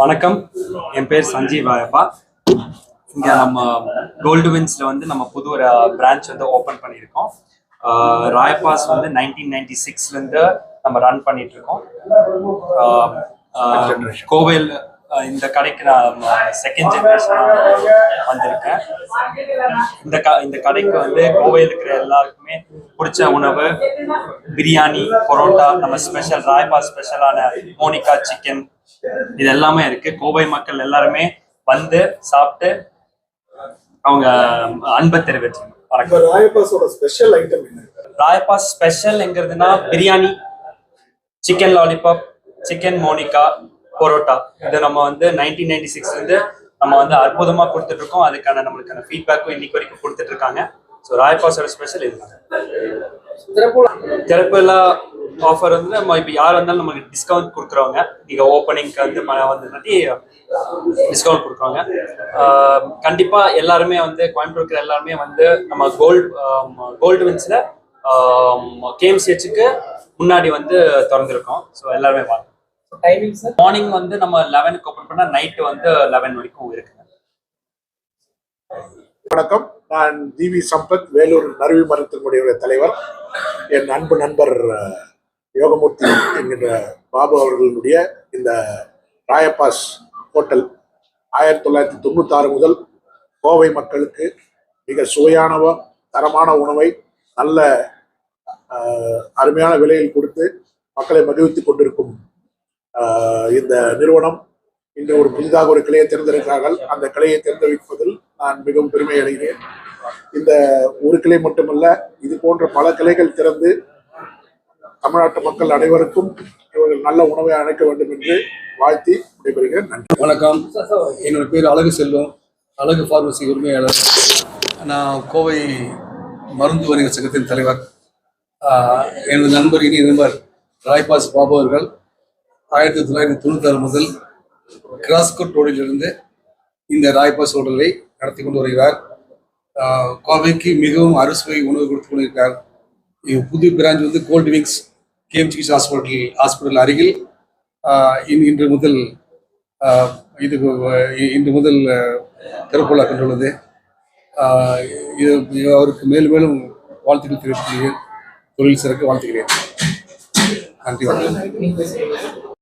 வணக்கம், என் பேர் சஞ்சீவ் ராயப்பா. இங்கே நம்ம கோல்டு வின்ஸில் வந்து நம்ம புது ஒரு பிரான்ச் வந்து ஓப்பன் பண்ணியிருக்கோம். ராயப்பாஸ் வந்து 1996லேருந்து நம்ம ரன் பண்ணிட்டு இருக்கோம். கோவில் இந்த கடைக்கு நான் செகண்ட் ஜென்ரேஷனாக வந்திருக்கேன். இந்த கடைக்கு வந்து கோவையில் இருக்கிற எல்லாருக்குமே பிடிச்ச உணவு பிரியாணி, பரோட்டா, நம்ம ஸ்பெஷல் ராயப்பா ஸ்பெஷலான மோனிகா சிக்கன், இது எல்லாமே இருக்கு. கோவை மக்கள் எல்லாருமே வந்து சாப்பிட்டு அவங்க அன்பை தெரிவிச்சாங்க. ராயப்பாஸோட ஸ்பெஷல் ஐட்டம் என்ன? ராயப்பாஸ் ஸ்பெஷல்ங்கிறதுனா biryani, chicken lollipop, chicken Monica, parotta. இது நம்ம வந்து 1996லேருந்து நம்ம வந்து அற்புதமாக கொடுத்துட்டு இருக்கோம். அதுக்கான நம்மளுக்கான ஃபீட்பேக்கும் இன்னைக்கு வரைக்கும் கொடுத்துட்டு இருக்காங்க. ஸோ ராயப்பாஸோட ஸ்பெஷல் இதுதான். திறப்புல ஆஃபர் வந்து நம்ம இப்போ யார் வந்தாலும் நம்மளுக்கு டிஸ்கவுண்ட் கொடுக்குறவங்க. நீங்கள் ஓப்பனிங்க்கு வந்து டிஸ்கவுண்ட் கொடுக்குறவங்க. கண்டிப்பாக எல்லாருமே வந்து கோயம்புத்தூர் எல்லாருமே வந்து நம்ம கோல்டு வின்ஸில் கேஎம்சிஹெச்சுக்கு முன்னாடி வந்து திறந்துருக்கோம். ஸோ எல்லாருமே வாங்க. மார்னிங் வந்து நம்ம 11க்கு ஓப்பன் பண்ணால் நைட்டு வந்து 11 வரைக்கும் இருக்குங்க. வணக்கம், நான் ஜிவி சம்பத், வேலூர் நறுவி மருத்துவமனையுடைய தலைவர். என் அன்பு நண்பர் யோகமூர்த்தி என்கின்ற பாபு அவர்களுடைய இந்த ராயப்பாஸ் ஹோட்டல் 1996 முதல் கோவை மக்களுக்கு மிக சுவையான தரமான உணவை நல்ல அருமையான விலையில் கொடுத்து மக்களை மகிழ்வித்துக் கொண்டிருக்கும் இந்த நிறுவனம் இன்று ஒரு புதிதாக ஒரு கிளையை தேர்ந்தெடுக்கிறார்கள். அந்த கிளையை தேர்ந்தெடுப்பதில் நான் மிகவும் பெருமை அடைகிறேன். இந்த ஒரு கிளை மட்டுமல்ல, இது போன்ற பல கிளைகள் திறந்து தமிழ்நாட்டு மக்கள் அனைவருக்கும் இவர்கள் நல்ல உணவை அழைக்க வேண்டும் என்று வாழ்த்தி விடைபெறுகிறேன். நன்றி. வணக்கம், என்னோட பேர் அழகு செல்வம், அழகு பார்மசி உரிமையாளர். நான் கோவை மருந்து வணிக சங்கத்தின் தலைவர். எனது நண்பர் இனிய நண்பர் ராயப்பாஸ் பாபு அவர்கள் 1996 முதல் கிராஸ்கோட் ரோடிலிருந்து இந்த ராயப்பாஸ் ஹோட்டலை நடத்தி கொண்டு வருகிறார். கோவைக்கு மிகவும் அறுசுவை உணவு கொடுத்து கொண்டிருக்கிறார். புது பிரான்ச் வந்து கோல்டு விங்ஸ் கேஎம்சிஹெச் ஹாஸ்பிட்டல் அருகில் இன்று முதல் திறப்புலா கண்டுள்ளது. அவருக்கு மேலும் மேலும் வாழ்த்துக்கள் தெரிவித்துக்கிறேன். தொழில் சிறக்க வாழ்த்துக்கிறேன். நன்றி.